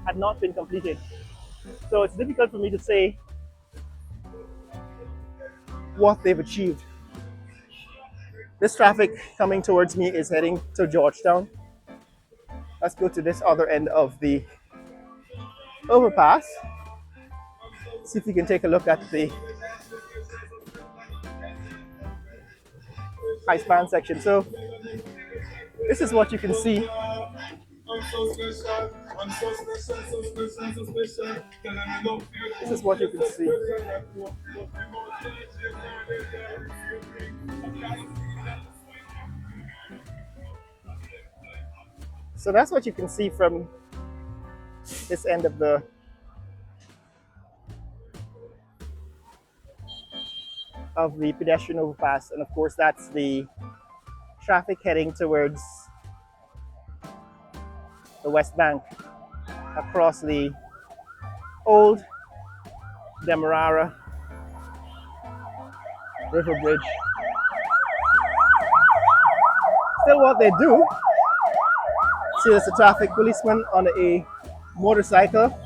had not been completed. So it's difficult for me to say what they've achieved. This traffic coming towards me is heading to Georgetown. Let's go to this other end of the overpass. See if we can take a look at the high span section. So this is what you can see. This is what you can see. So that's what you can see from this end of the pedestrian overpass, and of course that's the traffic heading towards the West Bank across the old Demerara River Bridge. Still what they do, see there's a traffic policeman on a motorcycle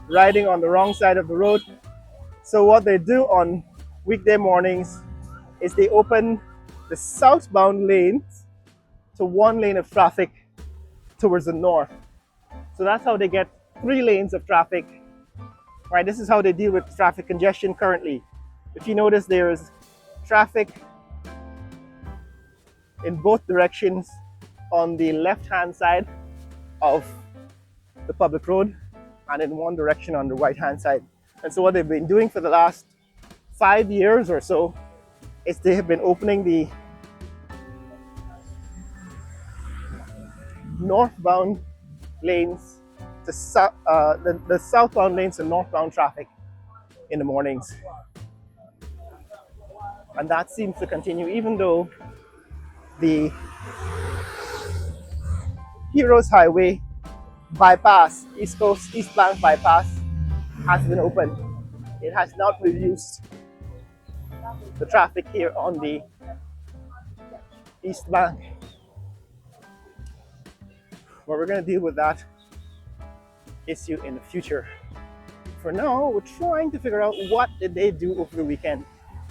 riding on the wrong side of the road. So what they do on weekday mornings is they open the southbound lanes to one lane of traffic towards the north. So that's how they get 3 lanes of traffic. Right, this is how they deal with traffic congestion currently. If you notice, there is traffic in both directions on the left-hand side of the public road and in one direction on the right-hand side. And so what they've been doing for the last 5 years or so is they have been opening the northbound lanes to the southbound lanes to northbound traffic in the mornings. And that seems to continue even though the Heroes Highway bypass, East Coast, East Bank bypass has been opened. It has not reduced the traffic here on the East Bank. But we're going to deal with that issue in the future. For now, we're trying to figure out what did they do over the weekend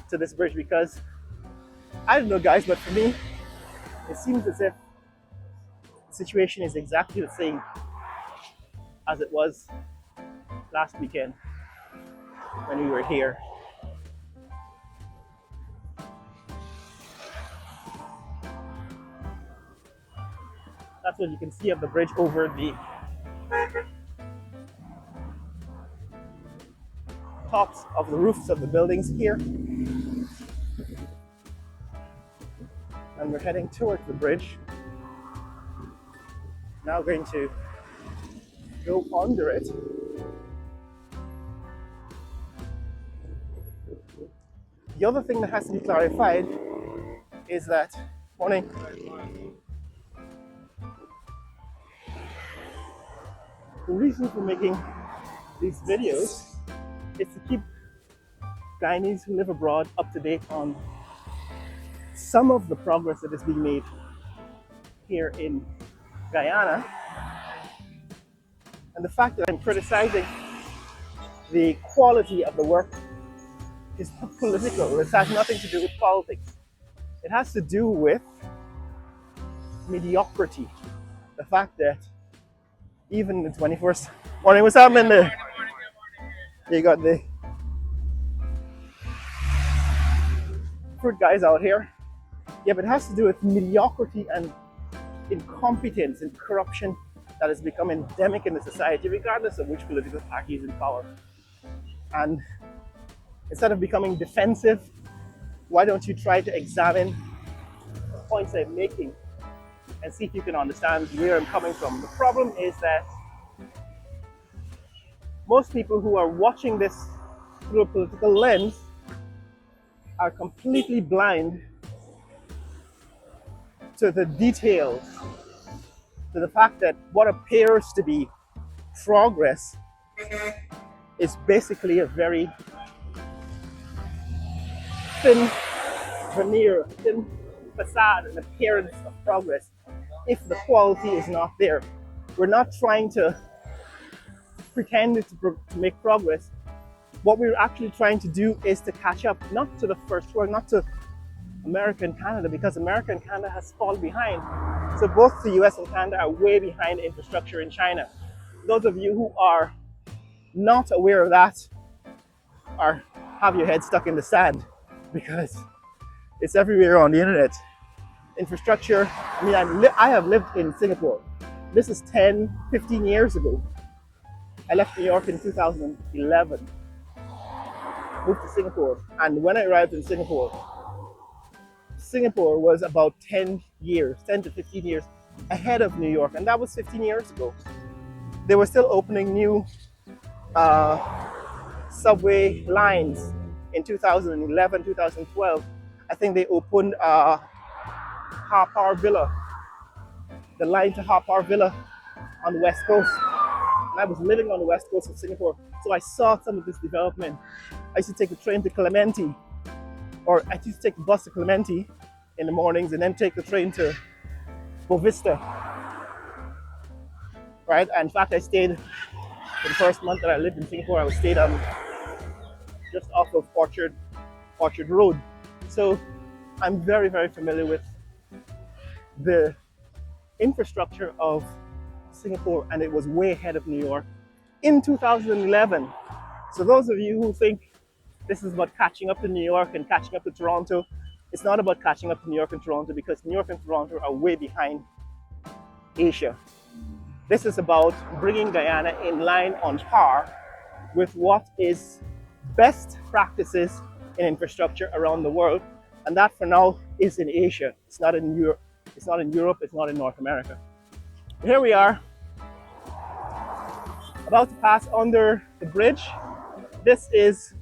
to this bridge, because I don't know guys, but for me, it seems as if the situation is exactly the same as it was last weekend when we were here. That's what you can see of the bridge over the tops of the roofs of the buildings here. And we're heading towards the bridge. Now going to go under it. The other thing that has to be clarified is that, morning, the reason for making these videos is to keep Guyanese who live abroad up to date on some of the progress that is being made here in Guyana. And the fact that I'm criticizing the quality of the work is not political. This has nothing to do with politics. It has to do with mediocrity. The fact that even the 21st morning, what's happening there? You got the fruit guys out here. Yeah, but it has to do with mediocrity and incompetence and corruption that has become endemic in the society, regardless of which political party is in power. And instead of becoming defensive, why don't you try to examine the points I'm making and see if you can understand where I'm coming from? The problem is that most people who are watching this through a political lens are completely blind to the details, to the fact that what appears to be progress is basically a very thin veneer, thin facade, and appearance of progress if the quality is not there. We're not trying to pretended to make progress. What we're actually trying to do is to catch up, not to the first world, not to America and Canada, because America and Canada has fallen behind. So both the US and Canada are way behind infrastructure in China. Those of you who are not aware of that are have your head stuck in the sand, because it's everywhere on the internet. Infrastructure, I mean, I have lived in Singapore. This is 10, 15 years ago. I left New York in 2011, moved to Singapore, and when I arrived in Singapore, Singapore was about 10 years, 10 to 15 years ahead of New York, and that was 15 years ago. They were still opening new subway lines in 2011, 2012. I think they opened Harper Villa, the line to Harper Villa on the West Coast. And I was living on the West Coast of Singapore, so I saw some of this development. I used to take the train to Clementi, or I used to take the bus to Clementi in the mornings and then take the train to Bovista. Right? And in fact, I stayed for the first month that I lived in Singapore. I stayed just off of Orchard Road. So I'm very, very familiar with the infrastructure of Singapore, and it was way ahead of New York in 2011. So those of you who think this is about catching up to New York and catching up to Toronto, it's not about catching up to New York and Toronto, because New York and Toronto are way behind Asia. This is about bringing Guyana in line on par with what is best practices in infrastructure around the world, and that for now is in Asia. It's not in Europe. It's not in Europe. It's not in North America. Here we are, about to pass under the bridge. This is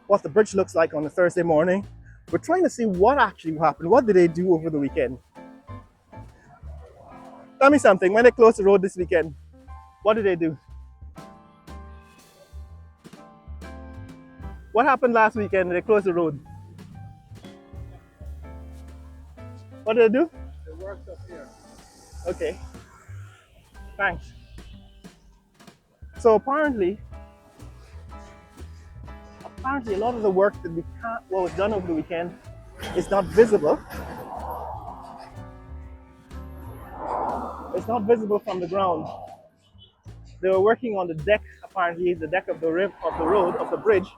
what the bridge looks like on a Thursday morning. We're trying to see what actually happened. What did they do over the weekend? Tell me something. When they closed the road this weekend, what did they do? What happened last weekend when they closed the road? What did they do? They worked up here. Okay. Thanks. So apparently a lot of the work that what was done over the weekend is not visible. It's not visible from the ground. They were working on the deck, apparently the deck of the road, of the bridge,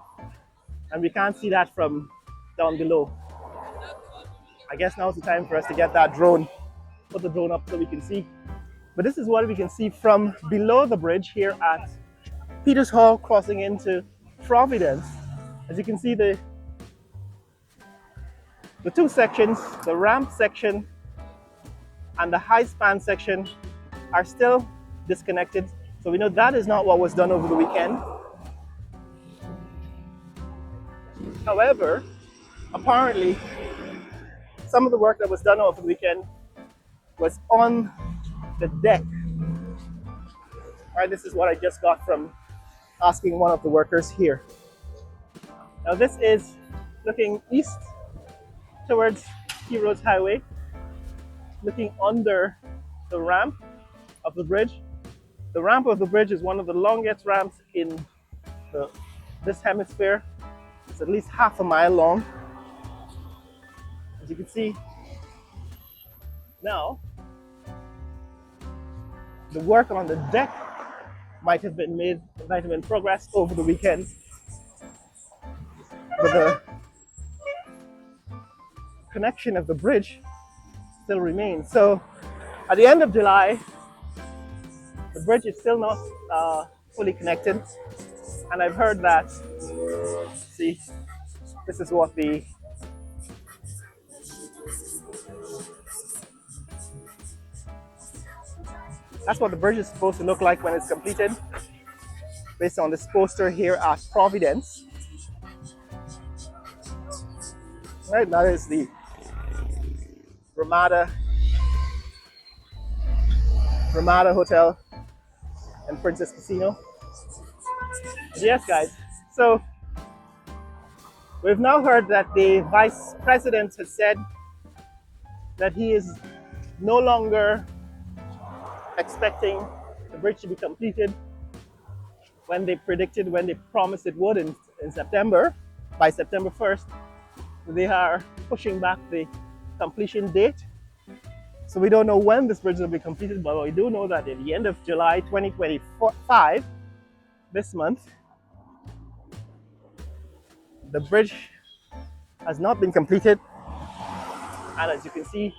and we can't see that from down below. I guess now's the time for us to get that drone, put the drone up so we can see. But this is what we can see from below the bridge here at Peters Hall, crossing into Providence. As you can see, the two sections, the ramp section and the high span section, are still disconnected. So we know that is not what was done over the weekend. However, apparently, some of the work that was done over the weekend was on the deck. All right, this is what I just got from asking one of the workers here. Now this is looking east towards Key Roads Highway, looking under the ramp of the bridge. The ramp of the bridge is one of the longest ramps in this hemisphere. It's at least half a mile long. As you can see now, the work on the deck might have been progressed over the weekend, but the connection of the bridge still remains. So at the end of July, the bridge is still not fully connected, and I've heard that, see, this is what that's what the bridge is supposed to look like when it's completed, based on this poster here at Providence. Right, that is the Ramada Hotel and Princess Casino. Yes, guys. So we've now heard that the Vice President has said that he is no longer expecting the bridge to be completed when they predicted, when they promised it would in September, by September 1st. They are pushing back the completion date. So we don't know when this bridge will be completed, but we do know that at the end of July 2025, this month, the bridge has not been completed. And as you can see,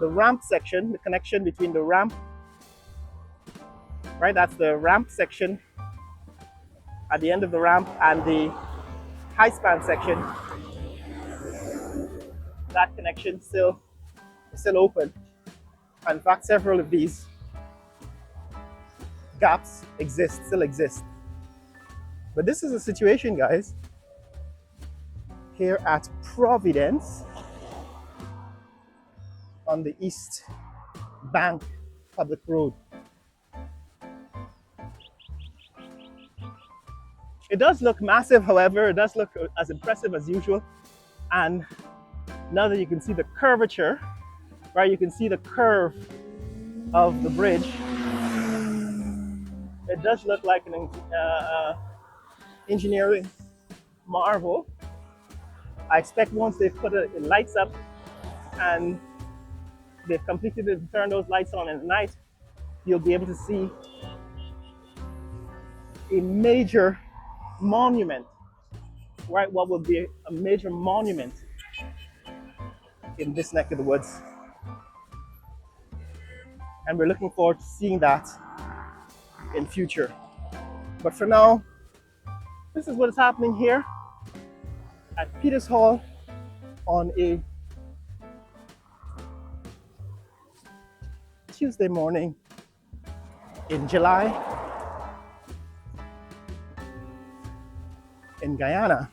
the ramp section, the connection between the ramp, right, that's the ramp section at the end of the ramp, and the high span section, that connection is still open. In fact, several of these gaps still exist. But this is the situation, guys, here at Providence on the East Bank Public Road. It does look massive, however, it does look as impressive as usual. And now that you can see the curvature, right, you can see the curve of the bridge, it does look like an engineering marvel. I expect once they've put the lights up and they've completed it and turned those lights on at night, you'll be able to see a major monument, right? What will be a major monument in this neck of the woods. And we're looking forward to seeing that in future. But for now, this is what is happening here at Peters Hall on a Tuesday morning in July in Guyana.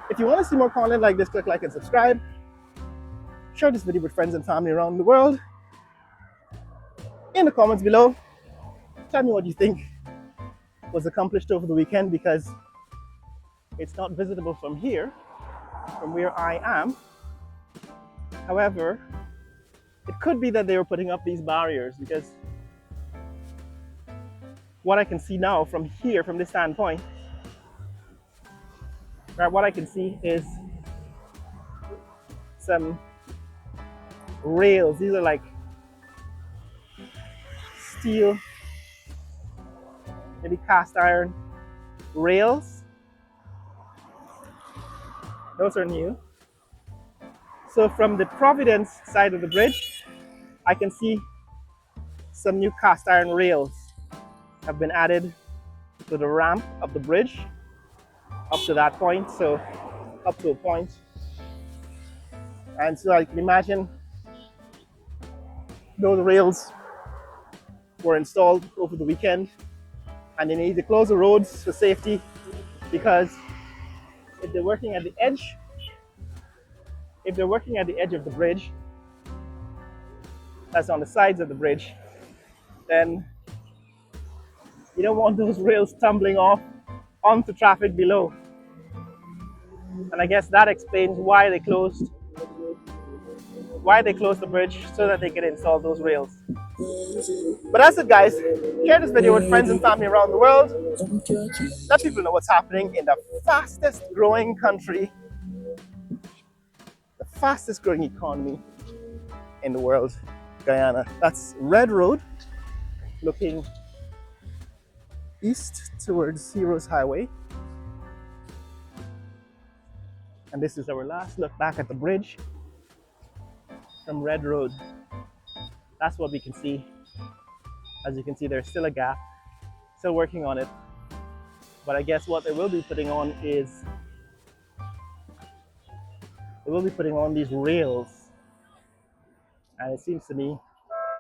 If you want to see more content like this, click like and subscribe. Share this video with friends and family around the world. In the comments below, tell me what you think was accomplished over the weekend, because it's not visible from here, from where I am. However, it could be that they were putting up these barriers, because what I can see now from here, from this standpoint, right, what I can see is some rails. These are like steel, maybe cast iron rails. Those are new. So from the Providence side of the bridge, I can see some new cast iron rails have been added to the ramp of the bridge up to that point, so up to a point. And so I can imagine those rails were installed over the weekend, and they need to close the roads for safety, because if they're working at the edge, of the bridge, that's on the sides of the bridge, then you don't want those rails tumbling off onto traffic below. And I guess that explains why they closed the bridge, so that they could install those rails. But that's it, guys. Share this video with friends and family around the world. Let people know what's happening in the fastest growing country, the fastest growing economy in the world, Guyana. That's Red Road, looking east towards Heroes Highway. And this is our last look back at the bridge from Red Road. That's what we can see. As you can see, there's still a gap, still working on it. But I guess what they will be putting on is, these rails. And it seems to me